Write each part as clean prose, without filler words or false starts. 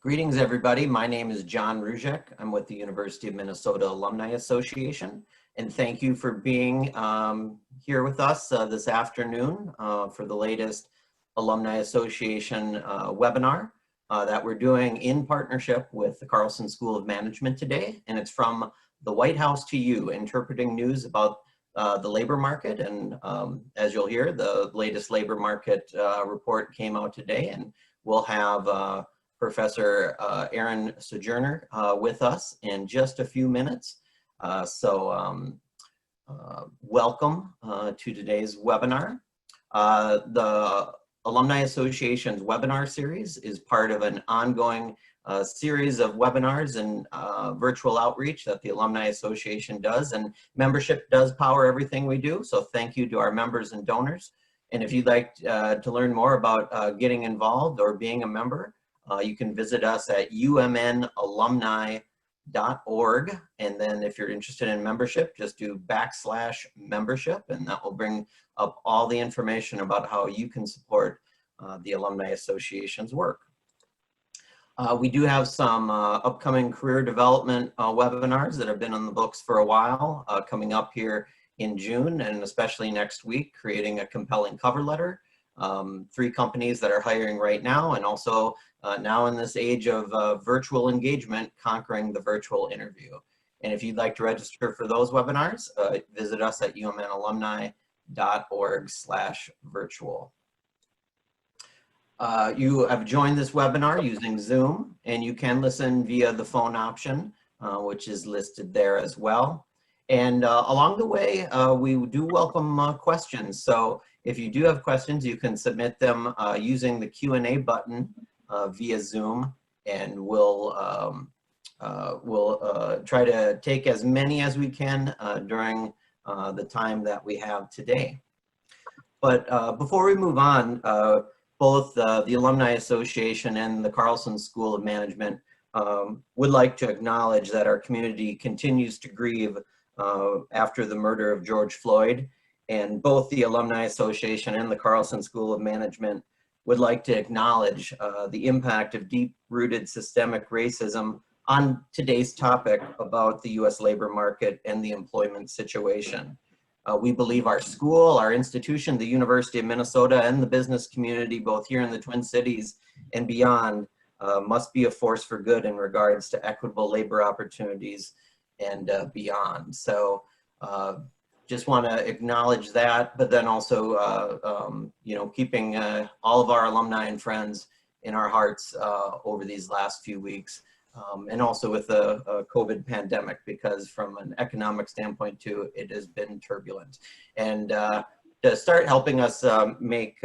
Greetings, everybody. My name is John Ruzek. I'm with the University of Minnesota Alumni Association, and thank you for being here with us this afternoon for the latest Alumni Association webinar that we're doing in partnership with the Carlson School of Management today. And it's from the White House to you, interpreting news about the labor market. And as you'll hear, the latest labor market report came out today, and we'll have Professor Aaron Sojourner with us in just a few minutes. Welcome to today's webinar. The Alumni Association's webinar series is part of an ongoing series of webinars and virtual outreach that the Alumni Association does, and membership does power everything we do. So thank you to our members and donors. And if you'd like to learn more about getting involved or being a member, you can visit us at umnalumni.org, and then if you're interested in membership, just do /membership, and that will bring up all the information about how you can support the Alumni Association's work. We do have some upcoming career development webinars that have been on the books for a while, coming up here in June, and especially next week, creating a compelling cover letter. 3 companies that are hiring right now, and also now in this age of virtual engagement, conquering the virtual interview. And if you'd like to register for those webinars, visit us at umnalumni.org/virtual. You have joined this webinar using Zoom, and you can listen via the phone option, which is listed there as well. And along the way, we do welcome questions. So if you do have questions, you can submit them using the Q&A button via Zoom, and we'll try to take as many as we can during the time that we have today. But before we move on, both the Alumni Association and the Carlson School of Management would like to acknowledge that our community continues to grieve after the murder of George Floyd, and both the Alumni Association and the Carlson School of Management would like to acknowledge the impact of deep-rooted systemic racism on today's topic about the U.S. labor market and the employment situation. We believe our school, our institution, the University of Minnesota, and the business community, both here in the Twin Cities and beyond, must be a force for good in regards to equitable labor opportunities and beyond. So just want to acknowledge that, but then also, you know, keeping all of our alumni and friends in our hearts over these last few weeks, and also with the COVID pandemic, because from an economic standpoint too, it has been turbulent. And to start helping us make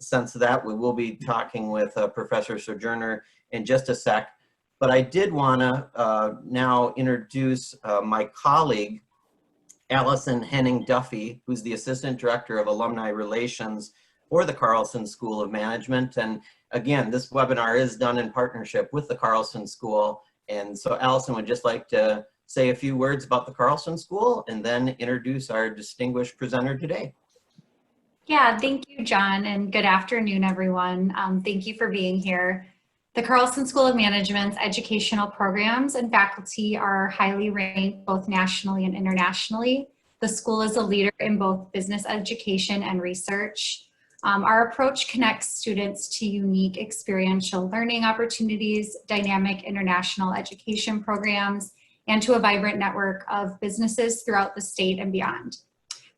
sense of that, we will be talking with Professor Sojourner in just a sec. But I did want to now introduce my colleague, Allison Henning-Duffy, who's the Assistant Director of Alumni Relations for the Carlson School of Management. And again, this webinar is done in partnership with the Carlson School. And so Allison would just like to say a few words about the Carlson School and then introduce our distinguished presenter today. Yeah, thank you, John, and good afternoon, everyone. Thank you for being here. The Carlson School of Management's educational programs and faculty are highly ranked both nationally and internationally. The school is a leader in both business education and research. Our approach connects students to unique experiential learning opportunities, dynamic international education programs, and to a vibrant network of businesses throughout the state and beyond.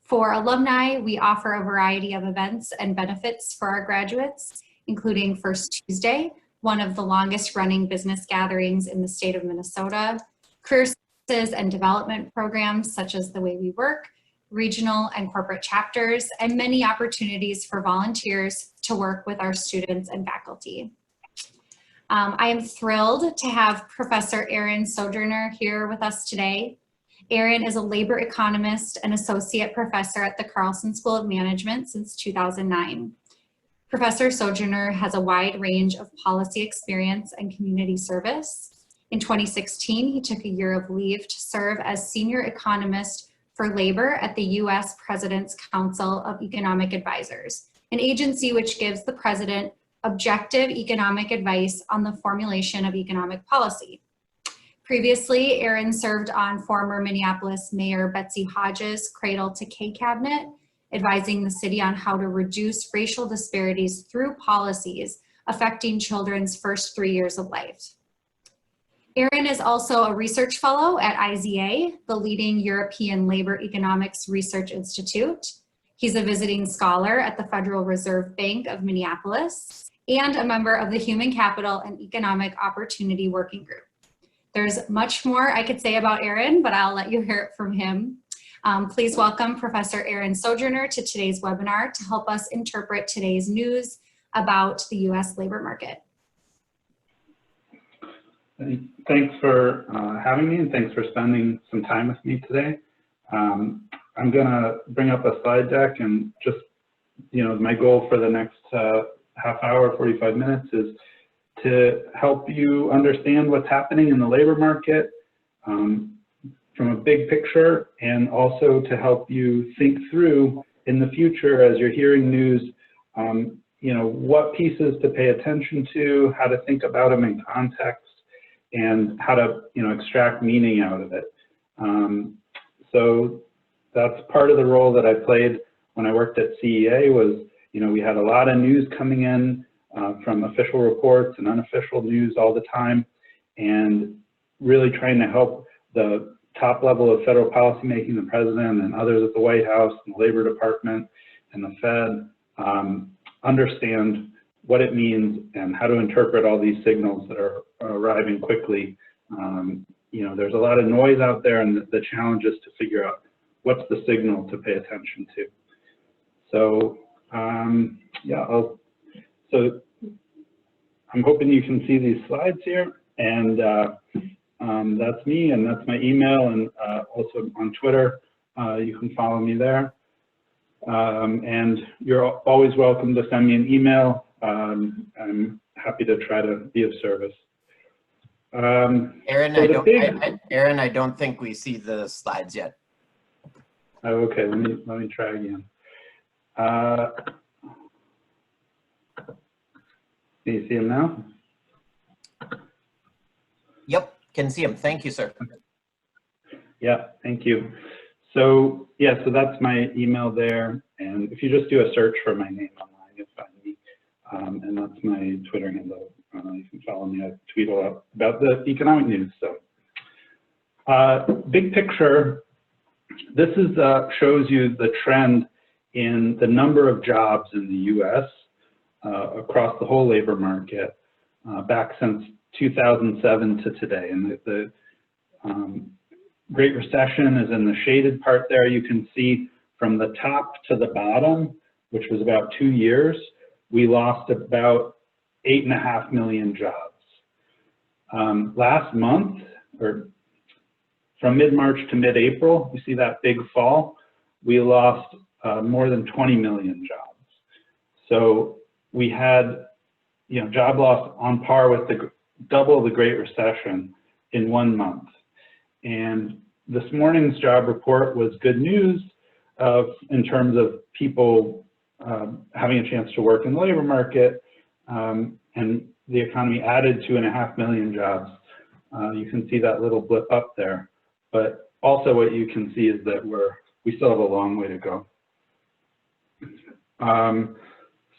For alumni, we offer a variety of events and benefits for our graduates, including First Tuesday, one of the longest running business gatherings in the state of Minnesota, career services and development programs such as The Way We Work, regional and corporate chapters, and many opportunities for volunteers to work with our students and faculty. I am thrilled to have Professor Aaron Sojourner here with us today. Aaron is a labor economist and associate professor at the Carlson School of Management since 2009. Professor Sojourner has a wide range of policy experience and community service. In 2016, he took a year of leave to serve as senior economist for labor at the U.S. President's Council of Economic Advisors, an agency which gives the president objective economic advice on the formulation of economic policy. Previously, Aaron served on former Minneapolis Mayor Betsy Hodges' Cradle to K cabinet, advising the city on how to reduce racial disparities through policies affecting children's first 3 years of life. Aaron is also a research fellow at IZA, the leading European Labor Economics Research Institute. He's a visiting scholar at the Federal Reserve Bank of Minneapolis and a member of the Human Capital and Economic Opportunity Working Group. There's much more I could say about Aaron, but I'll let you hear it from him. Please welcome Professor Aaron Sojourner to today's webinar to help us interpret today's news about the U.S. labor market. Thanks for having me, and thanks for spending some time with me today. I'm going to bring up a slide deck, and just, my goal for the next half hour, 45 minutes is to help you understand what's happening in the labor market from a big picture, and also to help you think through in the future as you're hearing news, what pieces to pay attention to, how to think about them in context, and how to extract meaning out of it. So that's part of the role that I played when I worked at CEA was, we had a lot of news coming in from official reports and unofficial news all the time, and really trying to help the top level of federal policymaking, the president and others at the White House and the Labor Department and the Fed, understand what it means and how to interpret all these signals that are arriving quickly. There's a lot of noise out there, and the challenge is to figure out what's the signal to pay attention to. So, so I'm hoping you can see these slides here, and that's me, and that's my email, and also on Twitter, you can follow me there. And you're always welcome to send me an email. I'm happy to try to be of service. Aaron, so Aaron, I don't think we see the slides yet. Oh, okay, let me try again. Can you see them now? Yep, can see them. Thank you, sir. Yeah, thank you. So so that's my email there, and if you just do a search for my name online, you'll find me, and that's my Twitter handle. You can follow me. I tweet a lot about the economic news. So, big picture, this is shows you the trend in the number of jobs in the U.S. Across the whole labor market back since 2007 to today, and the Great Recession is in the shaded part there. You can see from the top to the bottom, which was about 2 years, we lost about 8.5 million jobs. Last month, or from mid-March to mid-April, you see that big fall, we lost more than 20 million jobs. So we had job loss on par with double the Great Recession in 1 month. And this morning's job report was good news in terms of people having a chance to work in the labor market, and the economy added 2.5 million jobs. You can see that little blip up there, but also what you can see is that we still have a long way to go.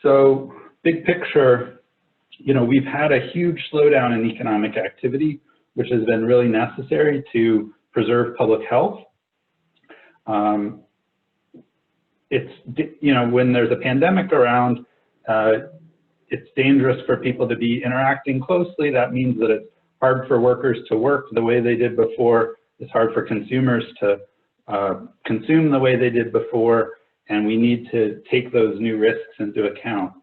So big picture, we've had a huge slowdown in economic activity, which has been really necessary to preserve public health. It's, when there's a pandemic around, it's dangerous for people to be interacting closely. That means that it's hard for workers to work the way they did before. It's hard for consumers to consume the way they did before, and we need to take those new risks into account.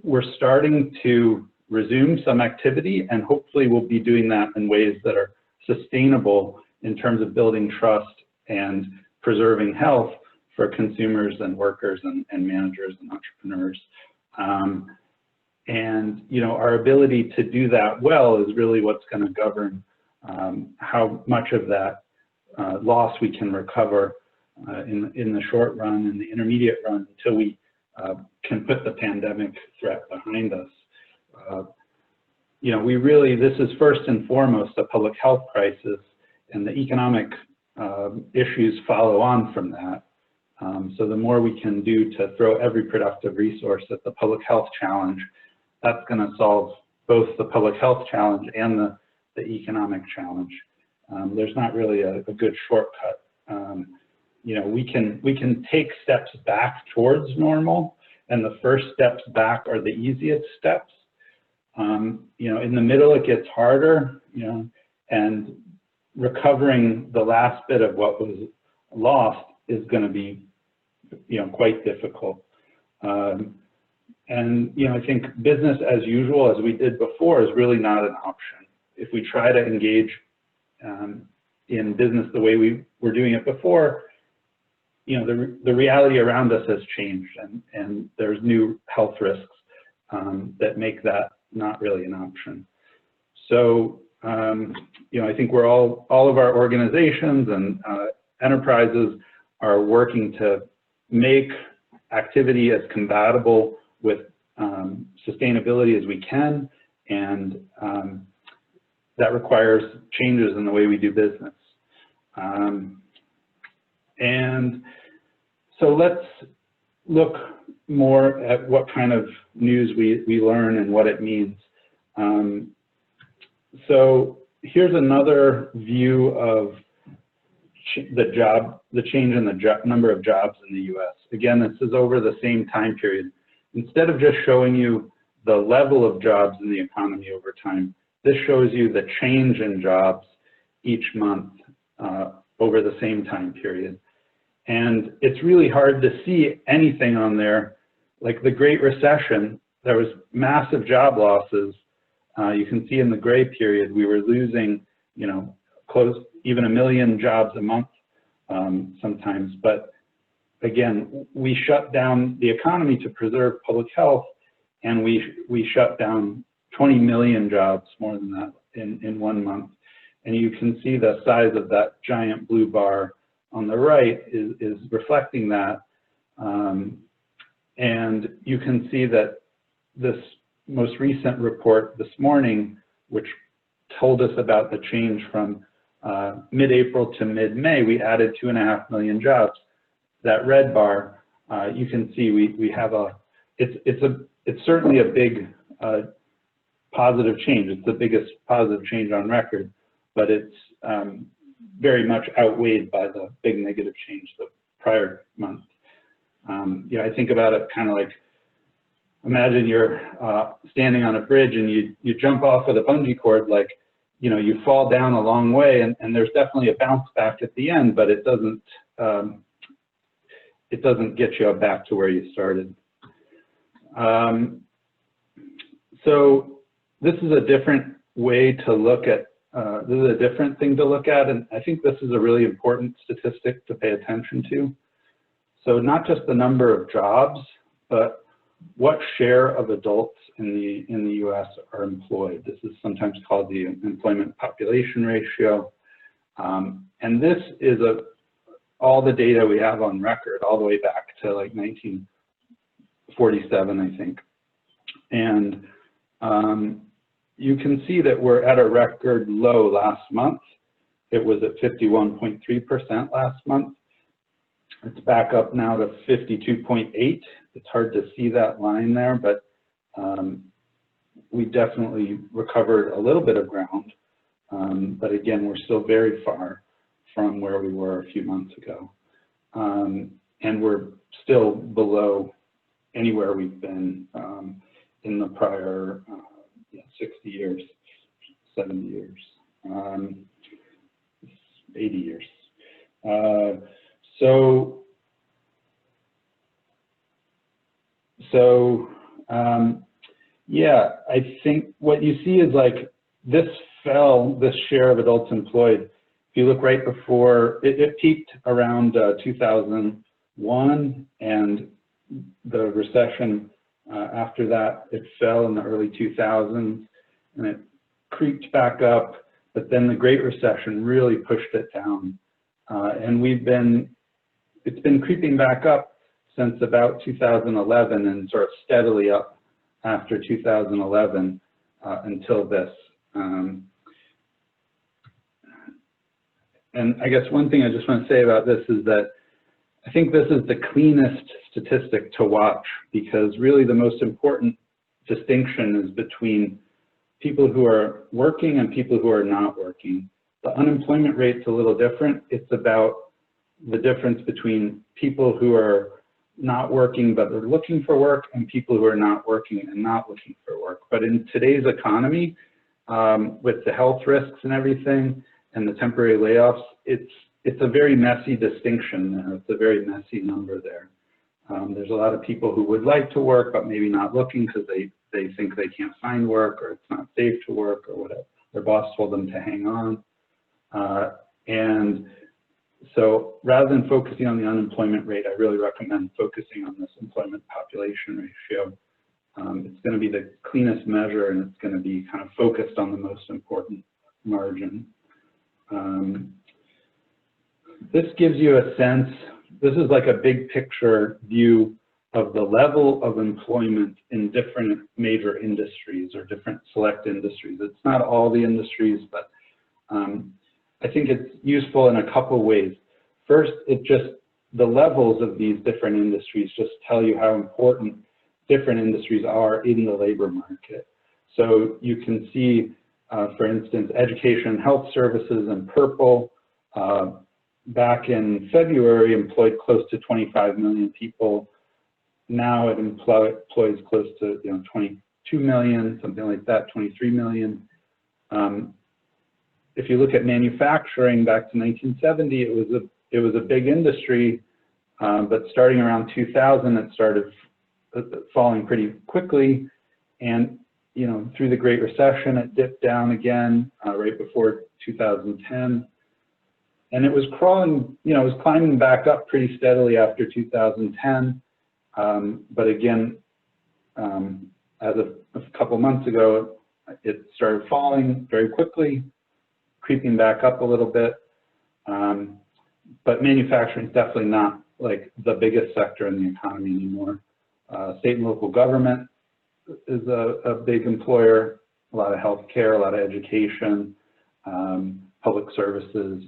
We're starting to resume some activity, and hopefully we'll be doing that in ways that are sustainable in terms of building trust and preserving health for consumers and workers and managers and entrepreneurs. And our ability to do that well is really what's going to govern how much of that loss we can recover in the short run and the intermediate run until we can put the pandemic threat behind us. You know, this is first and foremost a public health crisis, and the economic issues follow on from that. So the more we can do to throw every productive resource at the public health challenge, that's going to solve both the public health challenge and the economic challenge. There's not really a good shortcut. You know, we can take steps back towards normal, and the first steps back are the easiest steps. You know, in the middle it gets harder, you know, and recovering the last bit of what was lost is going to be, you know, quite difficult. And, you know, I think business as usual, as we did before, is really not an option. If we try to engage in business the way we were doing it before, you know, the reality around us has changed, and there's new health risks that make that not really an option. So, you know, I think all of our organizations and enterprises are working to make activity as compatible with sustainability as we can, and that requires changes in the way we do business. And so let's look more at what kind of news we learn and what it means. So here's another view of the change in the number of jobs in the US. Again, this is over the same time period. Instead of just showing you the level of jobs in the economy over time, this shows you the change in jobs each month over the same time period. And it's really hard to see anything on there. Like the Great Recession, there was massive job losses. You can see in the gray period, we were losing, you know, even 1 million jobs a month sometimes. But again, we shut down the economy to preserve public health, and we shut down 20 million jobs, more than that, in 1 month. And you can see the size of that giant blue bar on the right is reflecting that. And you can see that this most recent report this morning, which told us about the change from mid-April to mid-May, we added 2.5 million jobs. That red bar, you can see we have it's certainly a big positive change. It's the biggest positive change on record, but it's very much outweighed by the big negative change the prior month. You know, I think about it kind of like, imagine you're standing on a bridge and you jump off with a bungee cord, like, you know, you fall down a long way, and there's definitely a bounce back at the end, but it doesn't get you back to where you started. So this is a different way to look at, this is a different thing to look at, and I think this is a really important statistic to pay attention to. So not just the number of jobs, but what share of adults in the US are employed. This is sometimes called the employment population ratio. And this is all the data we have on record, all the way back to like 1947, I think. And you can see that we're at a record low last month. It was at 51.3% last month. It's back up now to 52.8. It's hard to see that line there, but we definitely recovered a little bit of ground. But again, we're still very far from where we were a few months ago. And we're still below anywhere we've been in the prior 60 years, 70 years, 80 years. Yeah, I think what you see is like this share of adults employed. If you look right before, it peaked around 2001, and the recession after that, it fell in the early 2000s, and it creeped back up, but then the Great Recession really pushed it down. And it's been creeping back up since about 2011 and sort of steadily up after 2011 until this. And I guess one thing I just want to say about this is that I think this is the cleanest statistic to watch, because really the most important distinction is between people who are working and people who are not working. The unemployment rate's a little different. It's about the difference between people who are not working but are looking for work and people who are not working and not looking for work. But in today's economy, with the health risks and everything and the temporary layoffs, it's a very messy distinction. It's a very messy number there. There's a lot of people who would like to work but maybe not looking because they think they can't find work, or it's not safe to work, or whatever. Their boss told them to hang on. And so rather than focusing on the unemployment rate, I really recommend focusing on this employment population ratio. It's going to be the cleanest measure, and it's going to be kind of focused on the most important margin. This gives you a sense, this is like a big picture view of the level of employment in different major industries or different select industries. It's not all the industries, but I think it's useful in a couple ways. First, the levels of these different industries just tell you how important different industries are in the labor market. So you can see, for instance, education and health services in purple, back in February employed close to 25 million people. Now it employs close to 22 million, something like that, 23 million. If you look at manufacturing back to 1970, it was a big industry, but starting around 2000, it started falling pretty quickly, and through the Great Recession, it dipped down again right before 2010, and it was crawling, it was climbing back up pretty steadily after 2010, but again, as of a couple months ago, it started falling very quickly, creeping back up a little bit, but manufacturing is definitely not like the biggest sector in the economy anymore. State and local government is a big employer, a lot of healthcare, a lot of education, public services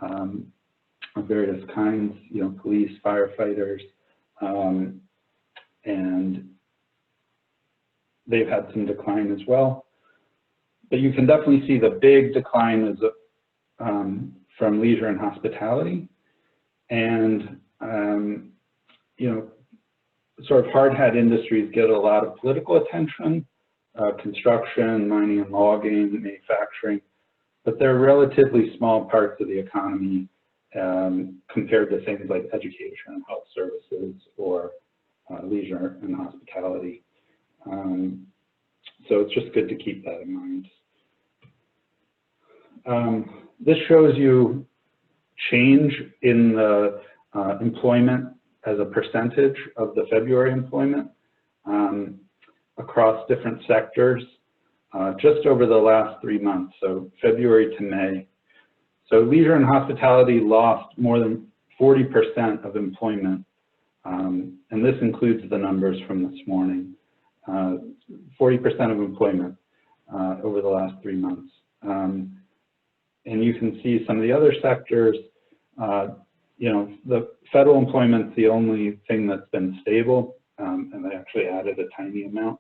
of various kinds, police, firefighters, and they've had some decline as well. But you can definitely see the big decline is from leisure and hospitality, and sort of hard hat industries get a lot of political attention, construction, mining and logging, manufacturing, but they're relatively small parts of the economy compared to things like education and health services or leisure and hospitality. So it's just good to keep that in mind. This shows you change in the employment as a percentage of the February employment across different sectors just over the last 3 months, so February to May. So leisure and hospitality lost more than 40% of employment, and this includes the numbers from this morning. 40% of employment over the last 3 months. And you can see some of the other sectors, the federal employment's the only thing that's been stable, and they actually added a tiny amount.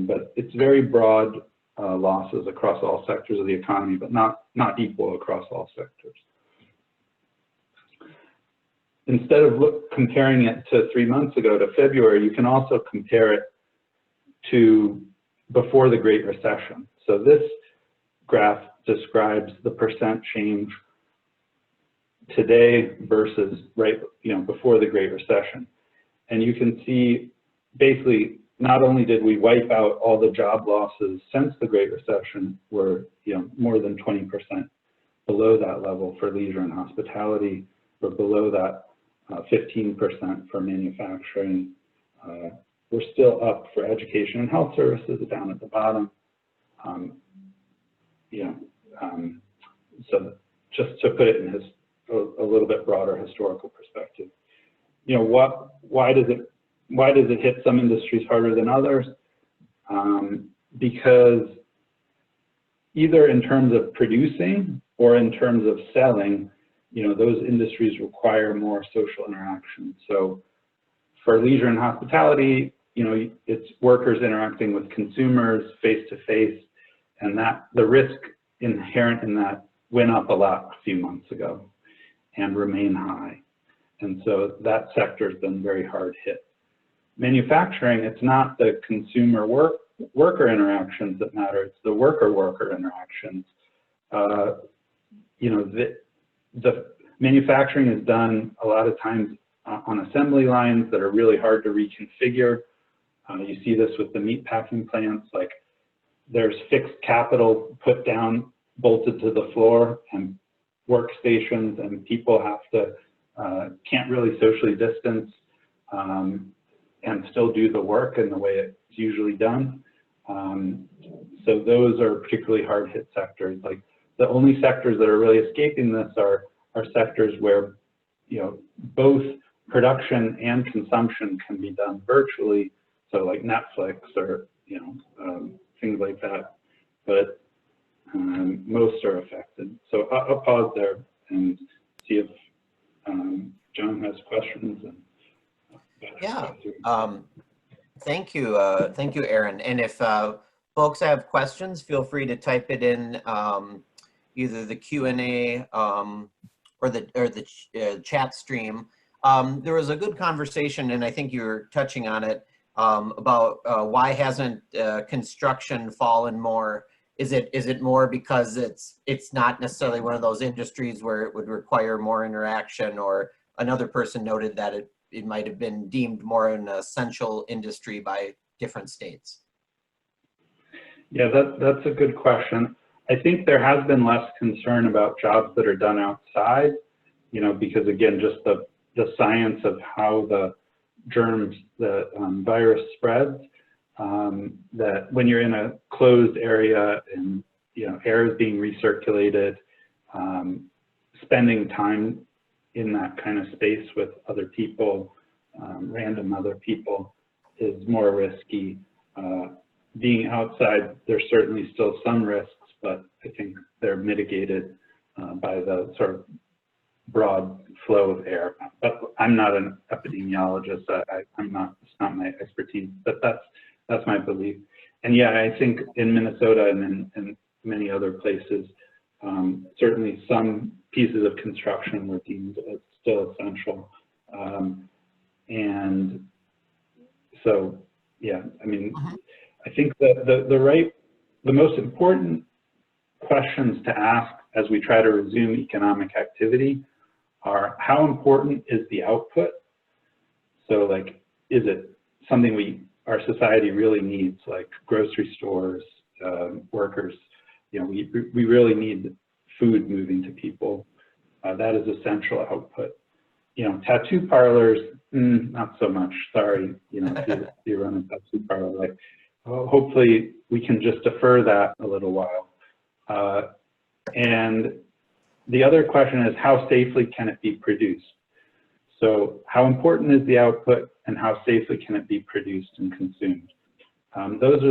But it's very broad losses across all sectors of the economy, but not equal across all sectors. Instead of comparing it to 3 months ago, to February, you can also compare it to before the Great Recession. So this graph describes the percent change today versus before the Great Recession. And you can see basically not only did we wipe out all the job losses since the Great Recession, we're more than 20% below that level for leisure and hospitality. We're below that 15% for manufacturing. We're still up for education and health services down at the bottom. So just to put it in a little bit broader historical perspective, what why does it hit some industries harder than others? Because either in terms of producing or in terms of selling, those industries require more social interaction. So for leisure and hospitality, it's workers interacting with consumers face to face, and that the risk inherent in that went up a lot a few months ago and remain high. And so that sector has been very hard hit. Manufacturing, it's not the consumer worker interactions that matter, it's the worker interactions. The manufacturing is done a lot of times on assembly lines that are really hard to reconfigure. You see this with the meat packing plants, like there's fixed capital put down, bolted to the floor, and workstations, and people have to, can't really socially distance and still do the work in the way it's usually done. So those are particularly hard hit sectors. Like the only sectors that are really escaping this are sectors where, both production and consumption can be done virtually. So like Netflix or, things like that. But most are affected. So I'll pause there and see if John has questions. Yeah, thank you, Aaron. And if folks have questions, feel free to type it in either the Q&A or the chat stream. There was a good conversation, and I think you were touching on it, about why hasn't construction fallen more? Is it more because it's not necessarily one of those industries where it would require more interaction, or another person noted that it might have been deemed more an essential industry by different states? Yeah, that's a good question. I think there has been less concern about jobs that are done outside, because again, just the science of how the germs, the virus spreads, that when you're in a closed area and air is being recirculated, spending time in that kind of space with other people, random other people, is more risky. Being outside, there's certainly still some risks, but I think they're mitigated by the sort of broad flow of air. But I'm not an epidemiologist. I'm not. It's not my expertise. But that's my belief. And yeah, I think in Minnesota and in many other places, certainly some pieces of construction were deemed as still essential. And so, yeah, I mean, I think the most important questions to ask as we try to resume economic activity are, how important is the output? So like, is it something our society really needs, like grocery stores, workers? We really need food moving to people. That is essential output. Tattoo parlors, not so much. Sorry, if you run a tattoo parlor, like, hopefully we can just defer that a little while. And the other question is, how safely can it be produced? So how important is the output, and how safely can it be produced and consumed? Those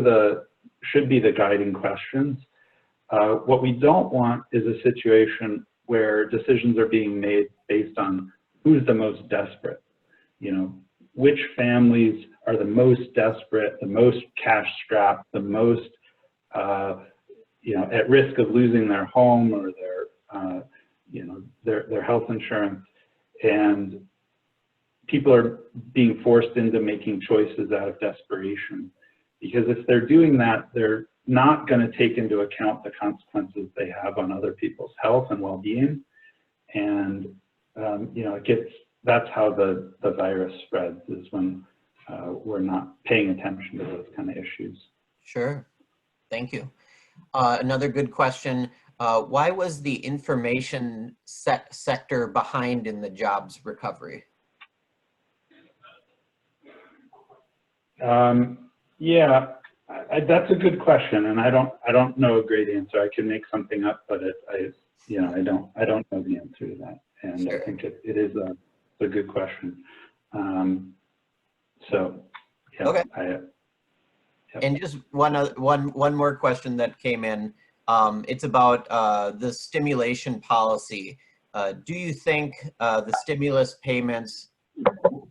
should be the guiding questions. What we don't want is a situation where decisions are being made based on who's the most desperate. Which families are the most desperate, the most cash-strapped, the most at risk of losing their home or their health insurance, and people are being forced into making choices out of desperation. Because if they're doing that, they're not going to take into account the consequences they have on other people's health and well-being, and that's how the virus spreads, is when we're not paying attention to those kind of issues. Sure, thank you. Another good question, why was the information sector behind in the jobs recovery? Yeah, that's a good question, and I don't know a great answer. I can make something up, but I don't know the answer to that, and sure. I think it is a good question. So, yeah, Okay. Yep. And just one more question that came in. It's about the stimulation policy. Do you think the stimulus payments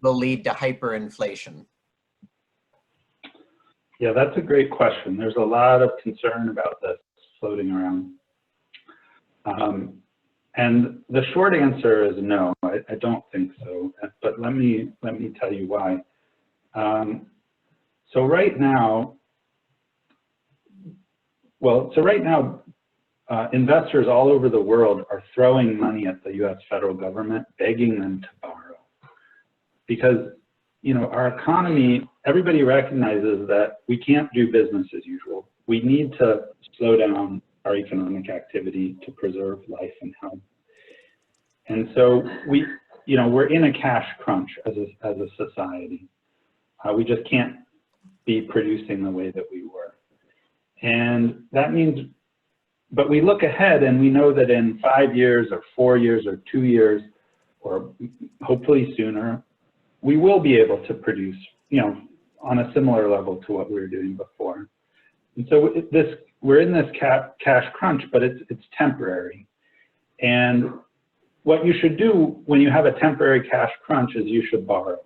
will lead to hyperinflation? Yeah, that's a great question. There's a lot of concern about this floating around. And the short answer is no, I don't think so. But let me tell you why. So right now, investors all over the world are throwing money at the U.S. federal government, begging them to borrow. Because, you know, our economy, everybody recognizes that we can't do business as usual. We need to slow down our economic activity to preserve life and health. And so we're in a cash crunch as a society. We just can't be producing the way that we were. And that means, but we look ahead and we know that in 5 years or 4 years or 2 years, or hopefully sooner, we will be able to produce, you know, on a similar level to what we were doing before. And so we're in this cash crunch, but it's temporary. And what you should do when you have a temporary cash crunch is you should borrow,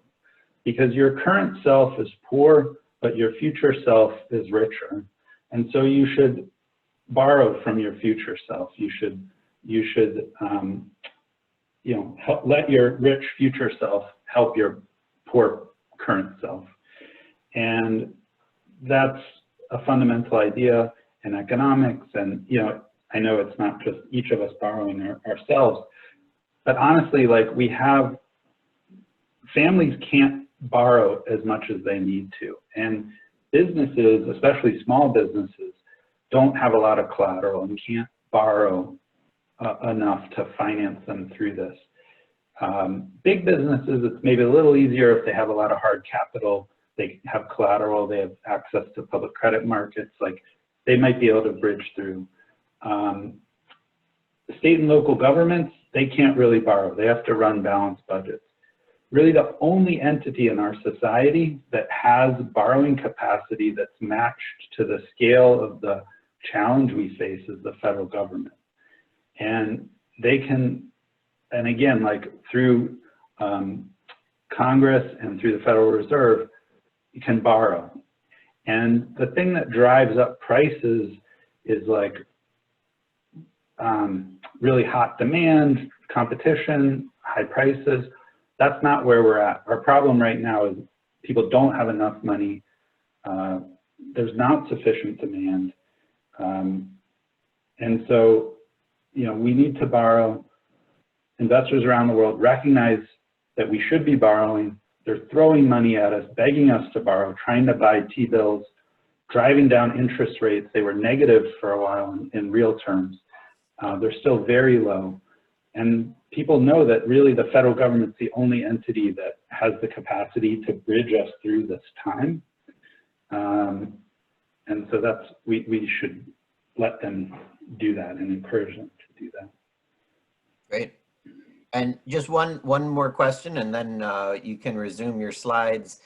because your current self is poor, but your future self is richer. And so you should borrow from your future self. You should let your rich future self help your poor current self. And that's a fundamental idea in economics. And, you know, I know it's not just each of us borrowing ourselves, but honestly, like, families can't borrow as much as they need to. And businesses, especially small businesses, don't have a lot of collateral and can't borrow enough to finance them through this. Big businesses, it's maybe a little easier if they have a lot of hard capital, they have collateral, they have access to public credit markets, like they might be able to bridge through. State and local governments, they can't really borrow, they have to run balanced budgets. Really the only entity in our society that has borrowing capacity that's matched to the scale of the challenge we face is the federal government. And they can, and again, like through Congress and through the Federal Reserve, you can borrow. And the thing that drives up prices is like really hot demand, competition, high prices. That's not where we're at. Our problem right now is people don't have enough money. There's not sufficient demand. And so, you know, we need to borrow. Investors around the world recognize that we should be borrowing. They're throwing money at us, begging us to borrow, trying to buy T-bills, driving down interest rates. They were negative for a while in real terms. They're still very low. And people know that really the federal government's the only entity that has the capacity to bridge us through this time. And so we should let them do that and encourage them to do that. Great. And just one more question, and then you can resume your slides.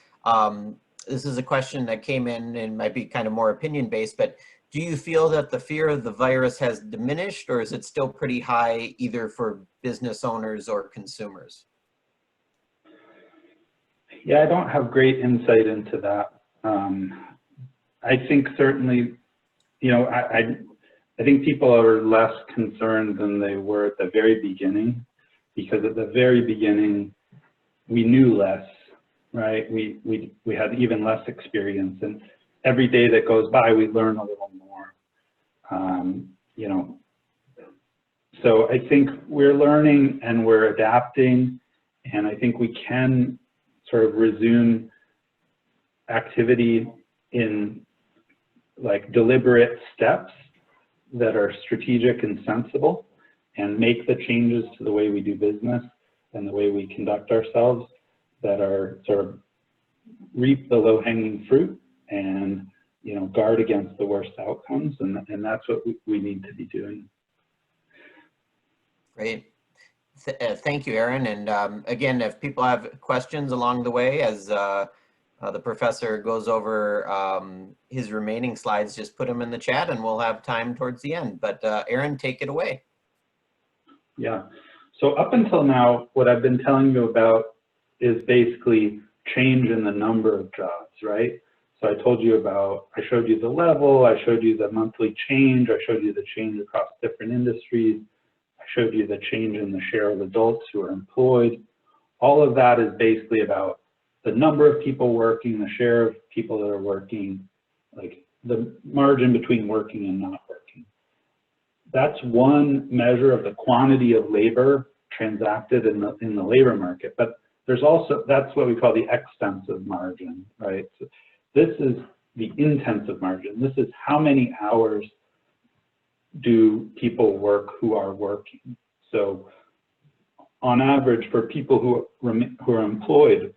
This is a question that came in and might be kind of more opinion-based, but do you feel that the fear of the virus has diminished, or is it still pretty high either for business owners or consumers? Yeah, I don't have great insight into that. I think certainly, you know, I think people are less concerned than they were at the very beginning, because at the very beginning, we knew less, right? We had even less experience, and every day that goes by, we learn a little more, you know. So I think we're learning and we're adapting, and I think we can sort of resume activity in like deliberate steps that are strategic and sensible, and make the changes to the way we do business and the way we conduct ourselves that are sort of reap the low-hanging fruit and, you know, guard against the worst outcomes. And that's what we need to be doing. Great. Thank you, Aaron. And again, if people have questions along the way, as the professor goes over his remaining slides, just put them in the chat and we'll have time towards the end. But Aaron, take it away. Yeah, so up until now, what I've been telling you about is basically change in the number of jobs, right? So I told you about, I showed you the level, I showed you the monthly change, I showed you the change across different industries, I showed you the change in the share of adults who are employed. All of that is basically about the number of people working, the share of people that are working, like the margin between working and not working. That's one measure of the quantity of labor transacted in the labor market, but there's also, that's what we call the extensive margin, right? So this is the intensive margin. This is how many hours do people work who are working. So on average, for people who are employed,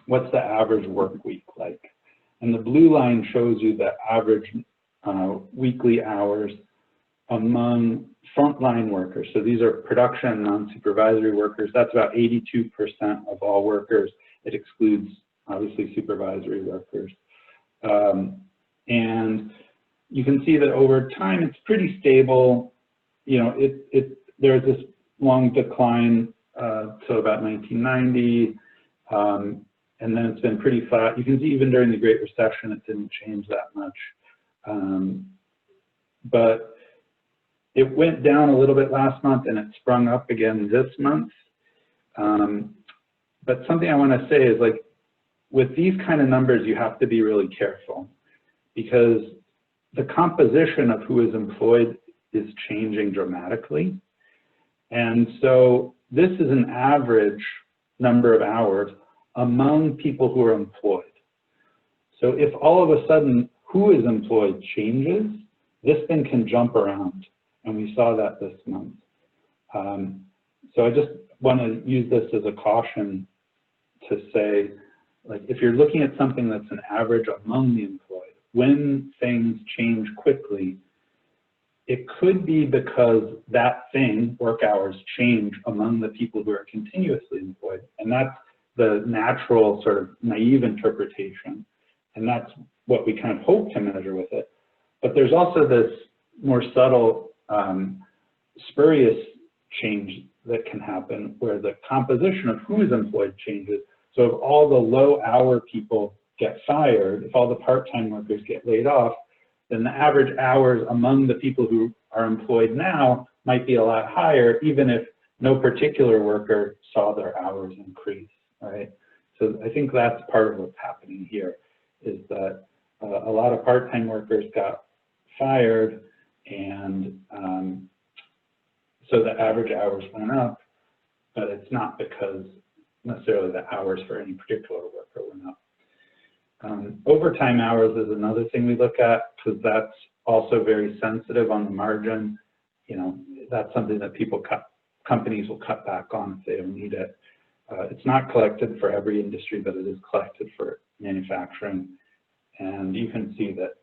what's the average work week like? And the blue line shows you the average weekly hours among frontline workers. So these are production non-supervisory workers. That's about 82% of all workers. It excludes, obviously, supervisory workers. And you can see that over time, it's pretty stable. You know, there's this long decline till about 1990, and then it's been pretty flat. You can see even during the Great Recession, it didn't change that much. But it went down a little bit last month and it sprung up again this month. But something I want to say is, like, with these kind of numbers, you have to be really careful because the composition of who is employed is changing dramatically. And so this is an average number of hours among people who are employed. So if all of a sudden who is employed changes, this thing can jump around. And we saw that this month. So I just want to use this as a caution to say, like, if you're looking at something that's an average among the employed, when things change quickly, it could be because that thing, work hours, change among the people who are continuously employed. And that's the natural sort of naive interpretation. And that's what we kind of hope to measure with it. But there's also this more subtle spurious change that can happen where the composition of who is employed changes. So if all the low hour people get fired, if all the part-time workers get laid off, then the average hours among the people who are employed now might be a lot higher, even if no particular worker saw their hours increase, right? So I think that's part of what's happening here, is that a lot of part-time workers got fired, and so the average hours went up, but it's not because necessarily the hours for any particular worker went up. Overtime hours is another thing we look at because that's also very sensitive on the margin. You know, that's something that companies will cut back on if they don't need it. It's not collected for every industry, but it is collected for manufacturing. And you can see that,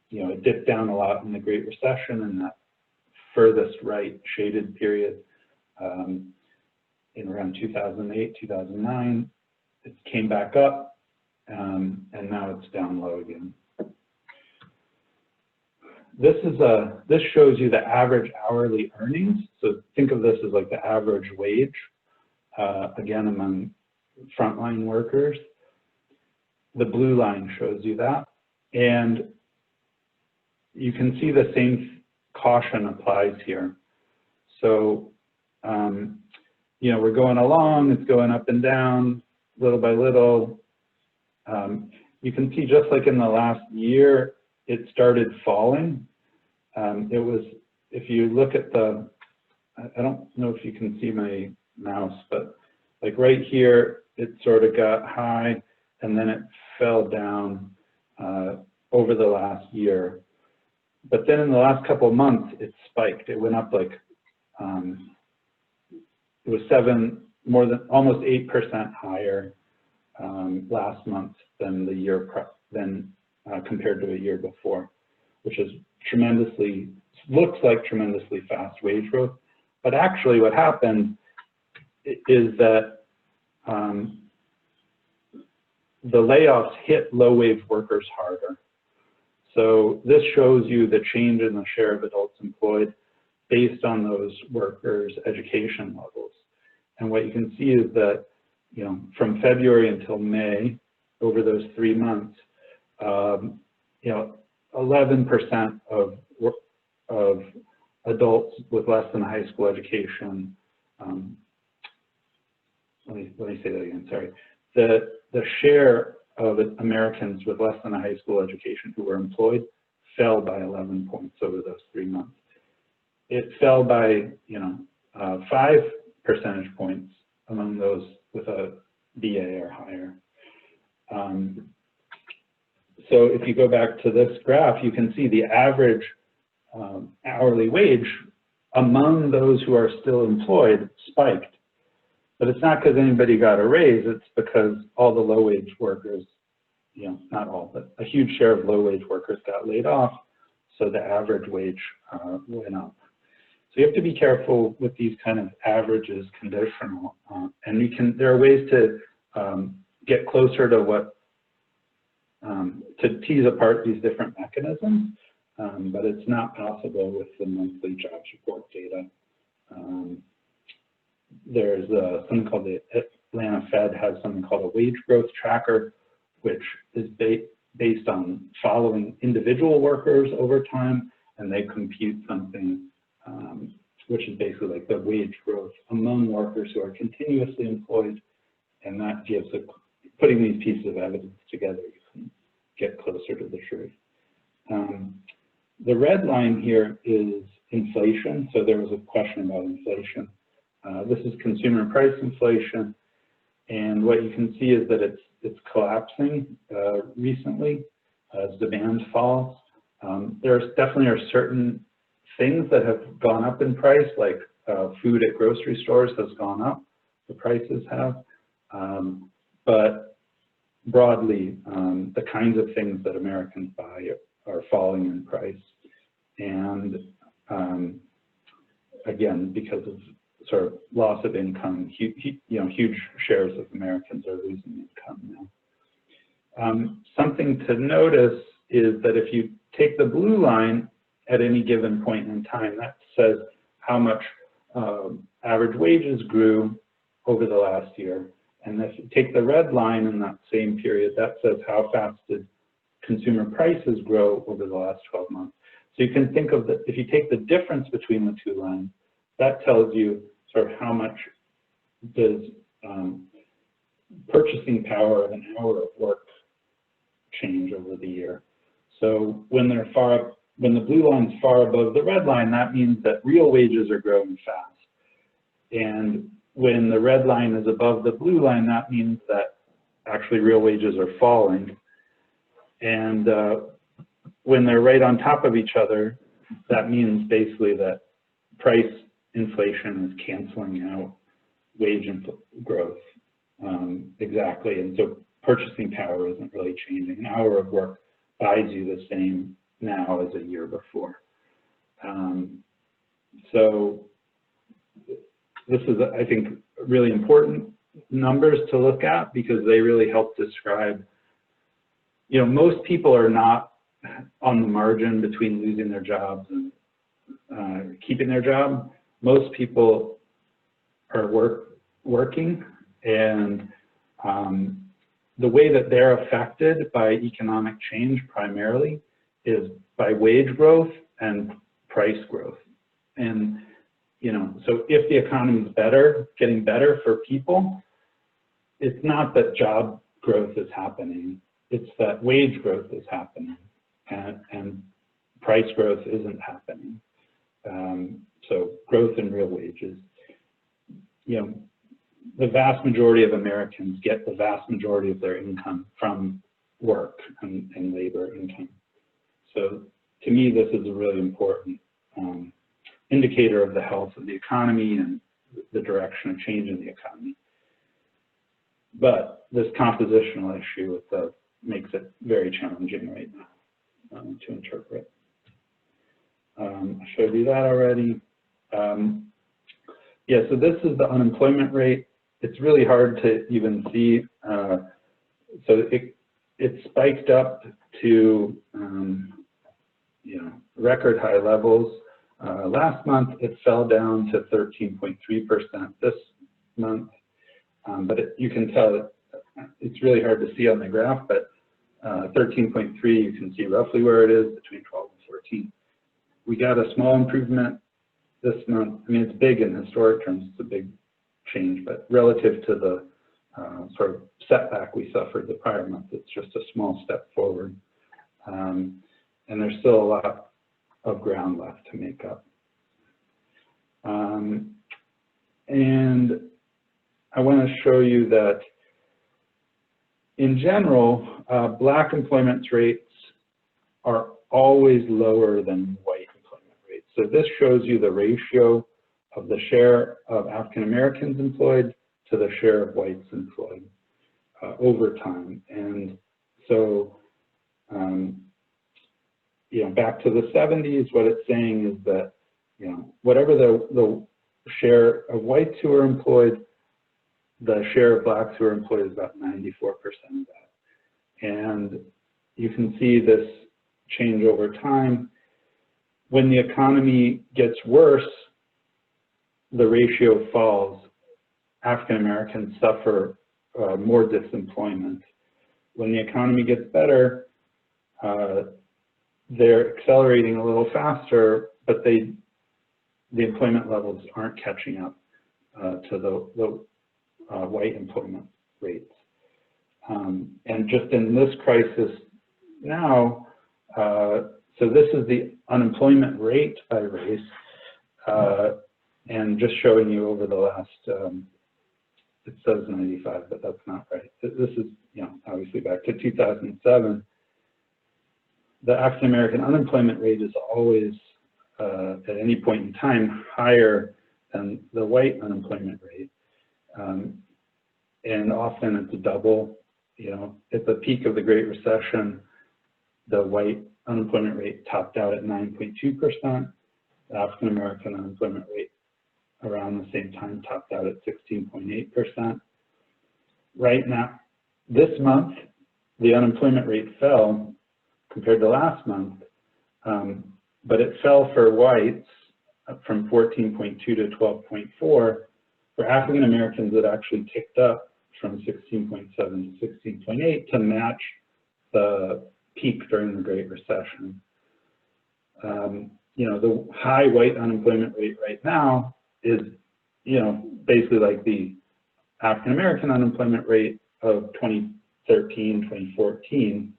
you know, it dipped down a lot in the Great Recession and that furthest right shaded period in around 2008, 2009. It came back up. And now it's down low again. This shows you the average hourly earnings. So think of this as like the average wage, again, among frontline workers. The blue line shows you that. And you can see the same caution applies here. So, you know, we're going along, it's going up and down little by little. You can see just like in the last year, it started falling. It was, if you look at the, I don't know if you can see my mouse, but like right here, it sort of got high and then it fell down over the last year. But then in the last couple of months, it spiked. It went up like, it was almost 8% higher last month than the year compared to a year before, which is tremendously, looks like tremendously fast wage growth. But actually what happened is that the layoffs hit low-wage workers harder. So this shows you the change in the share of adults employed based on those workers' education levels. And what you can see is that, you know, from February until May, over those 3 months, you know, 11% of adults with less than a high school education, let me say that again, sorry. The share of Americans with less than a high school education who were employed fell by 11 points over those 3 months. It fell by, you know, 5 percentage points among those with a BA or higher. So if you go back to this graph, you can see the average hourly wage among those who are still employed spiked. But it's not because anybody got a raise, it's because all the low-wage workers, you know, not all, but a huge share of low-wage workers got laid off, so the average wage went up. So you have to be careful with these kind of averages, conditional, and there are ways to get closer to what, to tease apart these different mechanisms, but it's not possible with the monthly jobs report data. There's something called the Atlanta Fed has something called a wage growth tracker, which is based on following individual workers over time, and they compute something which is basically like the wage growth among workers who are continuously employed, and that gives putting these pieces of evidence together, you can get closer to the truth. The red line here is inflation. So there was a question about inflation. This is consumer price inflation, and what you can see is that it's collapsing recently as demand falls. There definitely are certain things that have gone up in price, like food at grocery stores has gone up, the prices have, but broadly, the kinds of things that Americans buy are falling in price. And again, because of sort of loss of income, huge shares of Americans are losing income now. Something to notice is that if you take the blue line at any given point in time, that says how much average wages grew over the last year. And if you take the red line in that same period, that says how fast did consumer prices grow over the last 12 months. So you can think of if you take the difference between the two lines, that tells you sort of how much does purchasing power of an hour of work change over the year. So when the blue line's far above the red line, that means that real wages are growing fast. And when the red line is above the blue line, that means that actually real wages are falling. And when they're right on top of each other, that means basically that price inflation is canceling out wage growth exactly. And so purchasing power isn't really changing. An hour of work buys you the same now as a year before. So this is, I think, really important numbers to look at because they really help describe, you know, most people are not on the margin between losing their jobs and keeping their job. Most people are working, and the way that they're affected by economic change primarily is by wage growth and price growth. And, you know, so if the economy is better, getting better for people, it's not that job growth is happening, it's that wage growth is happening and price growth isn't happening. So growth in real wages, you know, the vast majority of Americans get the vast majority of their income from work and labor income. So to me, this is a really important indicator of the health of the economy and the direction of change in the economy. But this compositional issue makes it very challenging right now to interpret. I showed you that already. Yeah, so this is the unemployment rate. It's really hard to even see So it spiked up to record high levels. Last month it fell down to 13.3% this month, but you can tell it's really hard to see on the graph, but 13.3 you can see roughly where it is, between 12 and 14. We got a small improvement this month. I mean, it's big in historic terms, it's a big change, but relative to the sort of setback we suffered the prior month, it's just a small step forward. And there's still a lot of ground left to make up. And I want to show you that in general, Black employment rates are always lower than white employment rates. So this shows you the ratio of the share of African Americans employed to the share of whites employed over time. And so, back to the 70s, what it's saying is that, whatever the share of whites who are employed, the share of Blacks who are employed is about 94% of that. And you can see this change over time. When the economy gets worse, the ratio falls. African Americans suffer more disemployment. When the economy gets better, they're accelerating a little faster, but the employment levels aren't catching up to the white employment rates. And just in this crisis now, so this is the unemployment rate by race, and just showing you over the last, it says 95, but that's not right. This is, obviously back to 2007. The African American unemployment rate is always, at any point in time, higher than the white unemployment rate. And often it's double. At the peak of the Great Recession, the white unemployment rate topped out at 9.2%. The African American unemployment rate around the same time topped out at 16.8%. Right now, this month, the unemployment rate fell compared to last month, but it fell for whites from 14.2 to 12.4. For African Americans, it actually ticked up from 16.7 to 16.8 to match the peak during the Great Recession. The high white unemployment rate right now is, basically like the African American unemployment rate of 2013, 2014.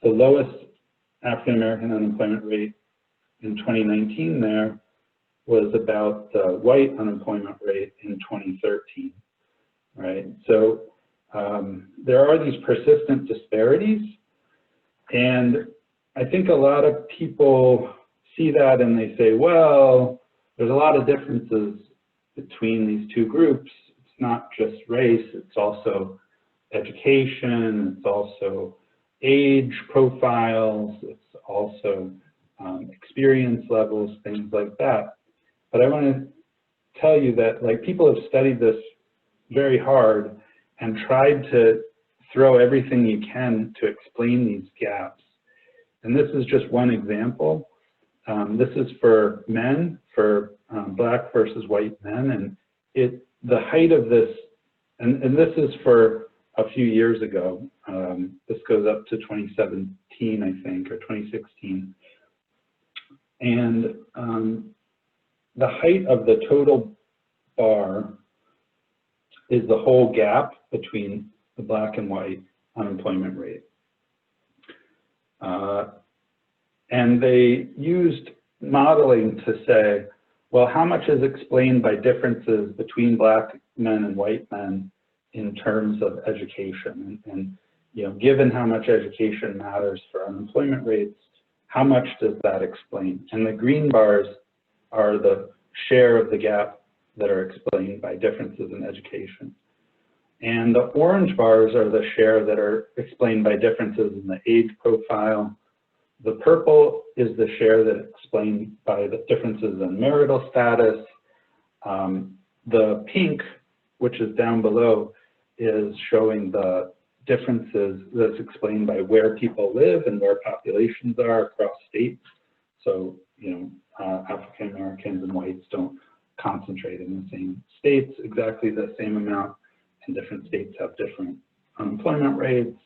The lowest African American unemployment rate in 2019 there was about the white unemployment rate in 2013, right? So there are these persistent disparities, and I think a lot of people see that and they say, well, there's a lot of differences between these two groups. It's not just race, it's also education, it's also age profiles, it's also experience levels, things like that. But I want to tell you that people have studied this very hard and tried to throw everything you can to explain these gaps. And this is just one example. This is for men, for Black versus white men, and the height of this, and this is for a few years ago. This goes up to 2017, I think, or 2016. And the height of the total bar is the whole gap between the Black and white unemployment rate. And they used modeling to say, well, how much is explained by differences between Black men and white men in terms of education? And given how much education matters for unemployment rates, how much does that explain? And the green bars are the share of the gap that are explained by differences in education. And the orange bars are the share that are explained by differences in the age profile. The purple is the share that is explained by the differences in marital status. The pink which is down below, is showing the differences that's explained by where people live and where populations are across states. So, African Americans and whites don't concentrate in the same states exactly the same amount, and different states have different unemployment rates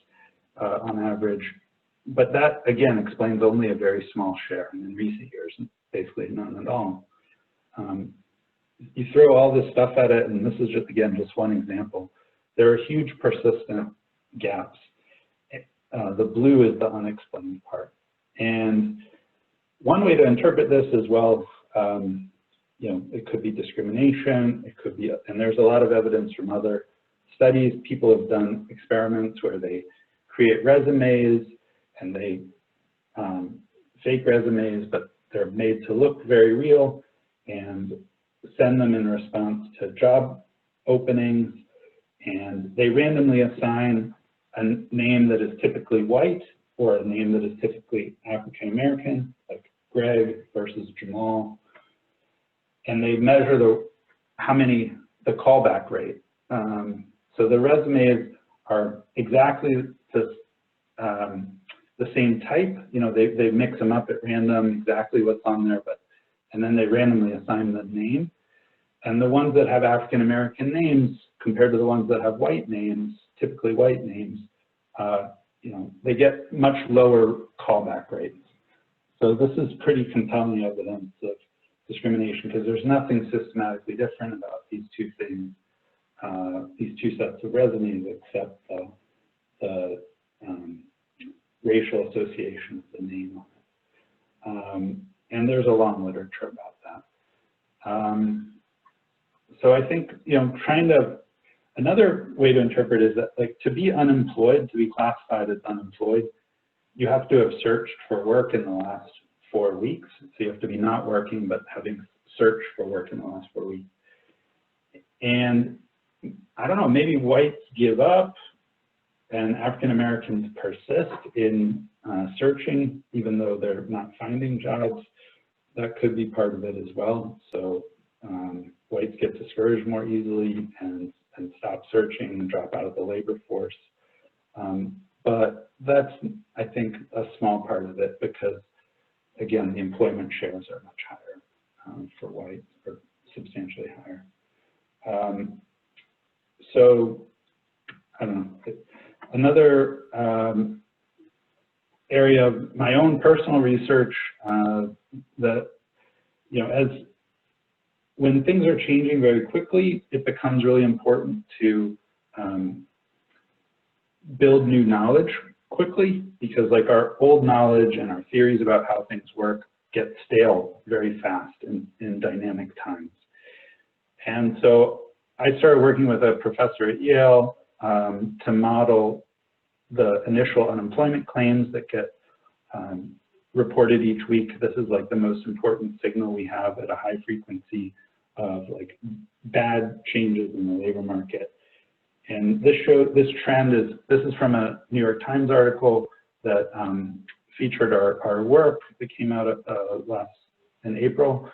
on average. But that, again, explains only a very small share, and in recent years, basically none at all. You throw all this stuff at it, and this is just, again, just one example. There are huge persistent gaps. The blue is the unexplained part. And one way to interpret this as well, it could be discrimination, it could be, and there's a lot of evidence from other studies. People have done experiments where they create resumes and they fake resumes, but they're made to look very real and send them in response to job openings, and they randomly assign a name that is typically white or a name that is typically African American, like Greg versus Jamal, and they measure the callback rate. So the resumes are exactly the same type. They mix them up at random, exactly what's on there, and then they randomly assign the name. And the ones that have African American names compared to the ones that have white names, typically white names, they get much lower callback rates. So this is pretty compelling evidence of discrimination, because there's nothing systematically different about these two things, these two sets of resumes, except the racial association of the name on it. And there's a long literature about that. So I think, another way to interpret is that, like, to be unemployed, to be classified as unemployed, you have to have searched for work in the last 4 weeks. So you have to be not working, but having searched for work in the last 4 weeks. And I don't know, maybe whites give up and African Americans persist in searching, even though they're not finding jobs. That could be part of it as well. So whites get discouraged more easily and stop searching and drop out of the labor force. But that's, I think, a small part of it, because, again, the employment shares are much higher for whites, or substantially higher. So, I don't know. Another area of my own personal research that, when things are changing very quickly, it becomes really important to build new knowledge quickly, because, like, our old knowledge and our theories about how things work get stale very fast in dynamic times. And so I started working with a professor at Yale to model the initial unemployment claims that get reported each week. This is, like, the most important signal we have at a high frequency of, like, bad changes in the labor market. And this trend this is from a New York Times article that featured our work that came out in April.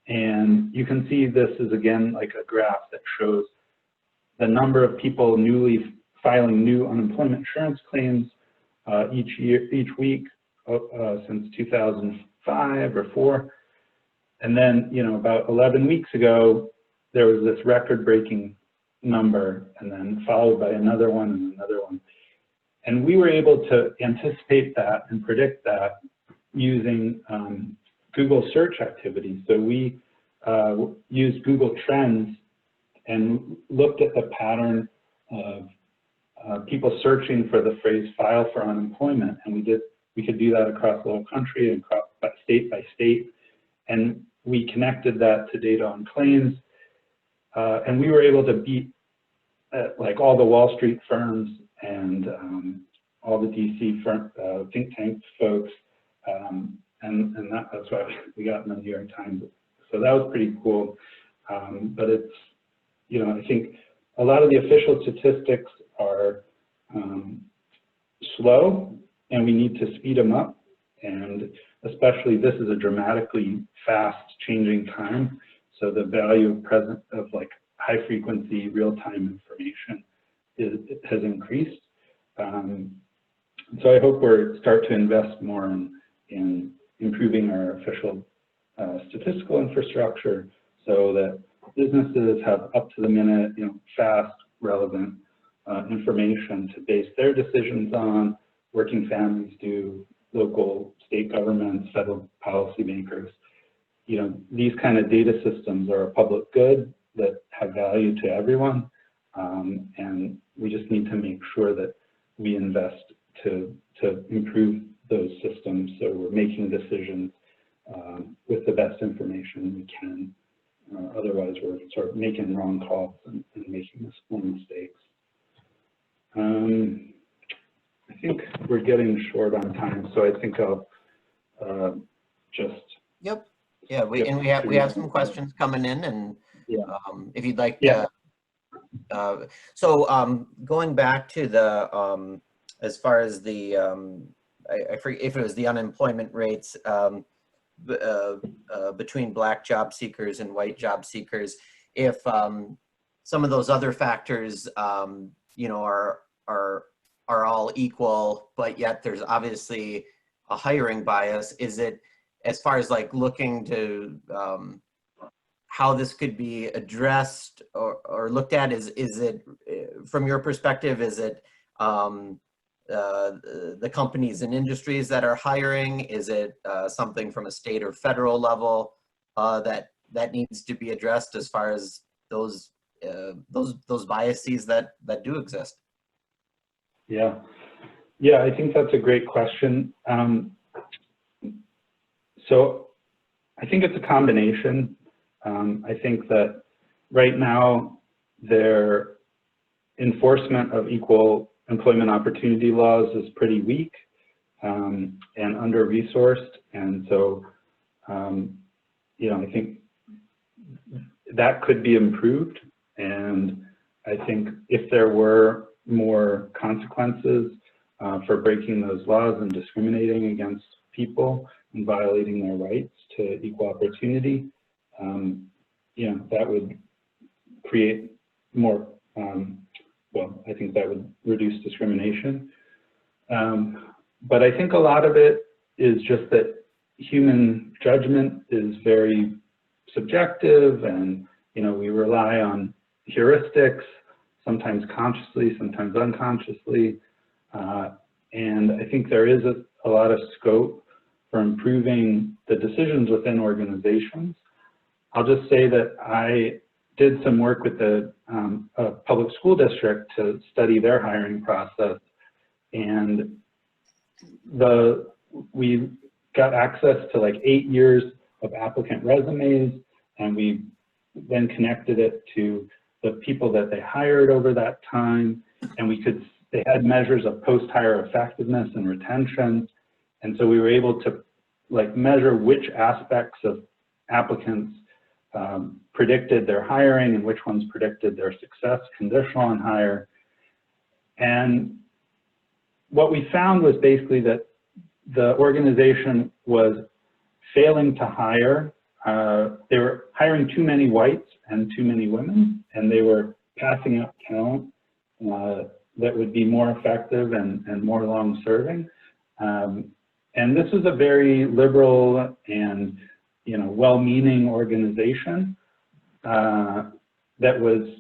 And you can see this is, again, like a graph that shows the number of people newly filing new unemployment insurance claims each week since 2005 or 4. And then, about 11 weeks ago, there was this record-breaking number, and then followed by another one and another one. And we were able to anticipate that and predict that using Google search activity. So we used Google Trends and looked at the pattern of people searching for the phrase "file for unemployment," and we could do that across the whole country and state by state, and we connected that to data on claims, and we were able to beat like all the Wall Street firms and all the DC think tank folks, and that's why we got in the New York Times. So that was pretty cool, but it's, I think a lot of the official statistics are slow, and we need to speed them up, and especially this is a dramatically fast changing time, so the value of high frequency real-time information has increased. So I hope we're start to invest more in improving our official statistical infrastructure so that businesses have up-to-the-minute, fast, relevant information to base their decisions on, working families do, local, state governments, federal policymakers. These kind of data systems are a public good that have value to everyone, and we just need to make sure that we invest to improve those systems so we're making decisions with the best information we can. Otherwise, we're sort of making wrong calls and making mistakes. I think we're getting short on time, so I think I'll just. Yep. Yeah. We have some questions coming in, and yeah. If you'd like. Yeah. So going back to the as far as the I forget if it was the unemployment rates between Black job seekers and white job seekers, if some of those other factors are all equal, but yet there's obviously a hiring bias. Is it, as far as like looking to how this could be addressed or looked at, is it from your perspective, is it the companies and industries that are hiring? Is it something from a state or federal level that needs to be addressed as far as those biases that do exist? Yeah, I think that's a great question. So I think it's a combination. I think that right now their enforcement of equal employment opportunity laws is pretty weak and under-resourced, and so I think that could be improved. And I think if there were more consequences for breaking those laws and discriminating against people and violating their rights to equal opportunity, that would create more, I think that would reduce discrimination. But I think a lot of it is just that human judgment is very subjective, and we rely on heuristics, sometimes consciously, sometimes unconsciously, and I think there is a lot of scope for improving the decisions within organizations. I'll just say that I did some work with a public school district to study their hiring process, and we got access to like 8 years of applicant resumes, and we then connected it to the people that they hired over that time, and they had measures of post-hire effectiveness and retention, and so we were able to measure which aspects of applicants predicted their hiring and which ones predicted their success conditional on hire. And what we found was basically that the organization was failing to hire. They were hiring too many whites and too many women, and they were passing up talent that would be more effective and more long-serving. And this was a very liberal and well-meaning organization that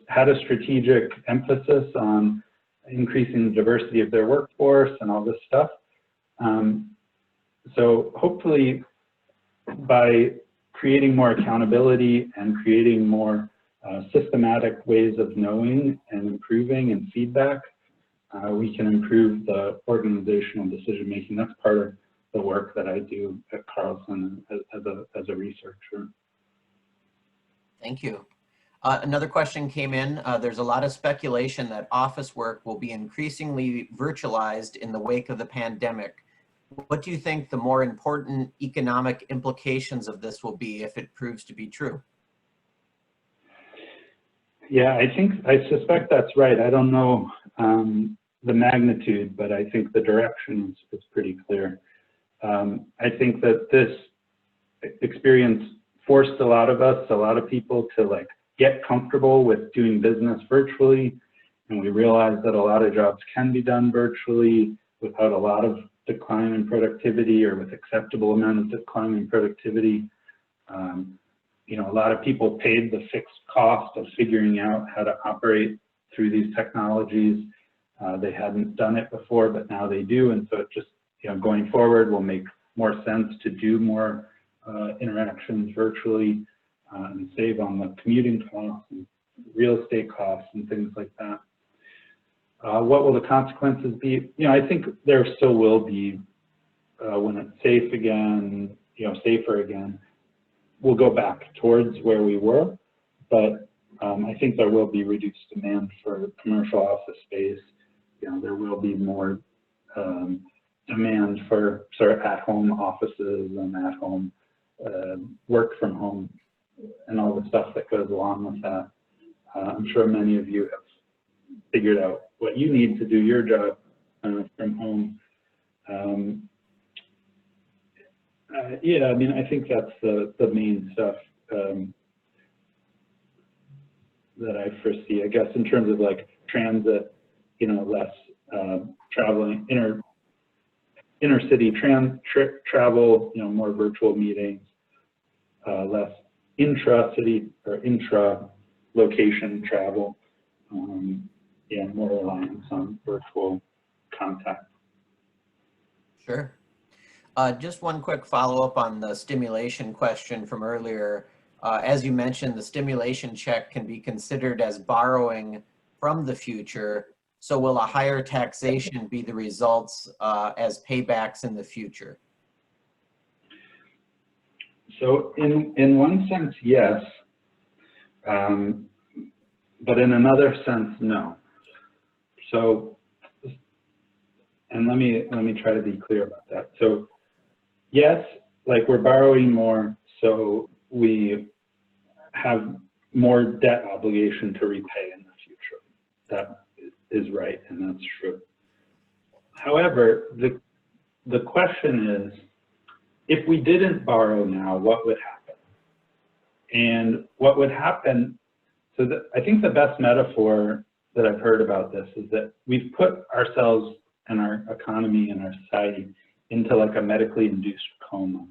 had a strategic emphasis on increasing the diversity of their workforce and all this stuff. So hopefully by creating more accountability and creating more systematic ways of knowing and improving and feedback, we can improve the organizational decision-making. That's part of the work that I do at Carlson as a researcher. Thank you. Another question came in. There's a lot of speculation that office work will be increasingly virtualized in the wake of the pandemic. What do you think the more important economic implications of this will be if it proves to be true? Yeah, I suspect that's right. I don't know the magnitude, but I think the direction is pretty clear. I think that this experience forced a lot of people to get comfortable with doing business virtually, and we realize that a lot of jobs can be done virtually without a lot of decline in productivity or with acceptable amount of decline in productivity. You know, a lot of people paid the fixed cost of figuring out how to operate through these technologies. They hadn't done it before, but now they do, and so it just, you know, going forward will make more sense to do more interactions virtually and save on the commuting costs and real estate costs and things like that. What will the consequences be? You know, I think there still will be, when it's safe again, you know, safer again, we'll go back towards where we were, but I think there will be reduced demand for commercial office space. You know, there will be more demand for sort of at-home offices and at-home work from home and all the stuff that goes along with that. I'm sure many of you have figured out what you need to do your job from home. Yeah, I mean, I think that's the main stuff that I foresee. I guess in terms of like transit, you know, less traveling, inner city travel, you know, more virtual meetings, less intra-city or intra-location travel, yeah, more reliance on virtual contact. Sure. Just one quick follow-up on the stimulation question from earlier. As you mentioned, the stimulation check can be considered as borrowing from the future. So will a higher taxation be the results as paybacks in the future? So in one sense, yes, but in another sense, no. So, and let me try to be clear about that. So yes, like we're borrowing more, so we have more debt obligation to repay in the future. That is right, and that's true. However, the question is, if we didn't borrow now, what would happen? And what would happen, so I think the best metaphor that I've heard about this is that we've put ourselves and our economy and our society into like a medically induced coma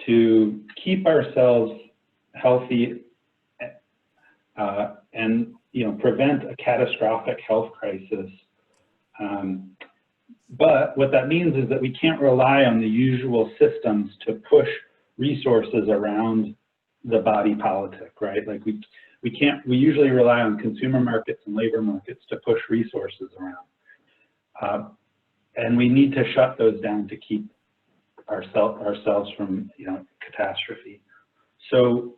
to keep ourselves healthy and, you know, prevent a catastrophic health crisis. But what that means is that we can't rely on the usual systems to push resources around the body politic, right? Like we usually rely on consumer markets and labor markets to push resources around. And we need to shut those down to keep ourselves from, you know, catastrophe. So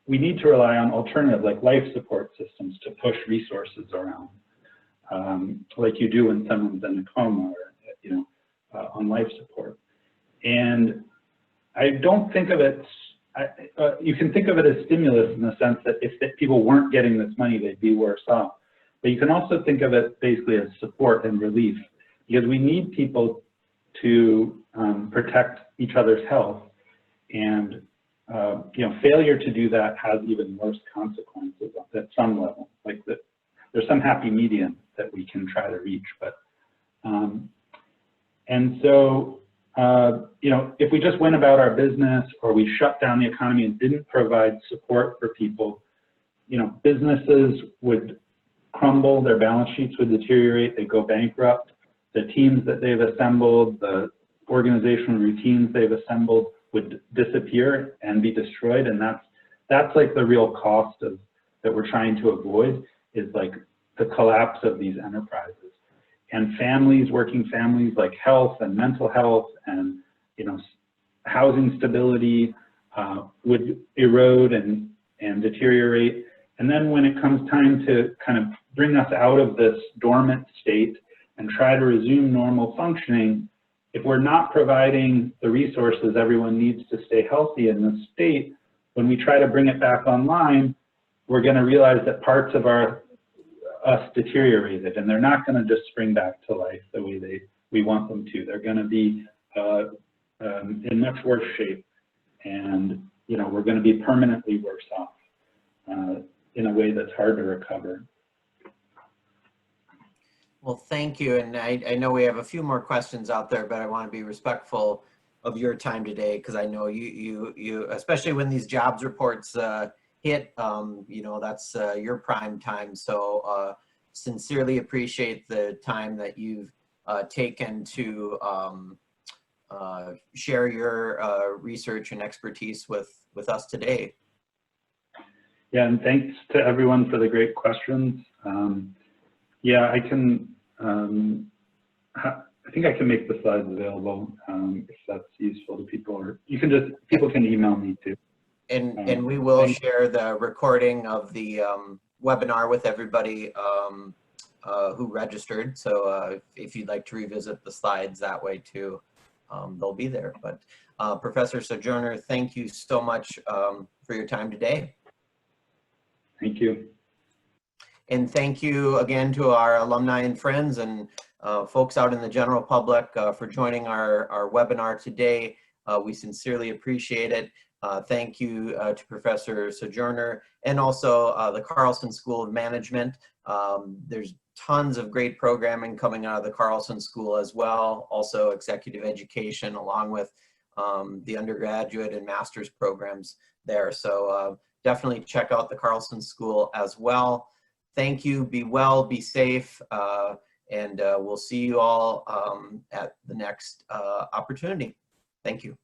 we need to rely on alternative, like life support systems to push resources around, like you do when someone's in a coma or, you know, on life support. And I don't think of it, you can think of it as stimulus in the sense that if people weren't getting this money, they'd be worse off. But you can also think of it basically as support and relief, because we need people to protect each other's health. And you know, failure to do that has even worse consequences at some level. Like that, there's some happy medium that we can try to reach. But and so you know, if we just went about our business or we shut down the economy and didn't provide support for people, you know, businesses would crumble, their balance sheets would deteriorate, they'd go bankrupt, the teams that they've assembled, the organizational routines they've assembled would disappear and be destroyed. And that's like the real cost of that we're trying to avoid, is like the collapse of these enterprises. And families, working families, like health and mental health and, you know, housing stability would erode and deteriorate. And then when it comes time to kind of bring us out of this dormant state and try to resume normal functioning, if we're not providing the resources everyone needs to stay healthy in this state, when we try to bring it back online, we're going to realize that parts of us deteriorated, and they're not going to just spring back to life the way we want them to. They're going to be in much worse shape, and, you know, we're going to be permanently worse off. in a way that's hard to recover. Well, thank you. And I know we have a few more questions out there, but I want to be respectful of your time today, because I know you, especially when these jobs reports hit, you know, that's your prime time. So sincerely appreciate the time that you've taken to share your research and expertise with us today. Yeah, and thanks to everyone for the great questions. Yeah, I can, I think I can make the slides available if that's useful to people, or you can just, people can email me too. And we will share the recording of the webinar with everybody who registered. So if you'd like to revisit the slides that way too, they'll be there. But Professor Sojourner, thank you so much for your time today. Thank you. And thank you again to our alumni and friends and folks out in the general public for joining our webinar today. We sincerely appreciate it. Thank you to Professor Sojourner and also the Carlson School of Management. There's tons of great programming coming out of the Carlson School as well. Also executive education along with the undergraduate and master's programs there. So definitely check out the Carlson School as well. Thank you, be well, be safe, and we'll see you all at the next opportunity. Thank you.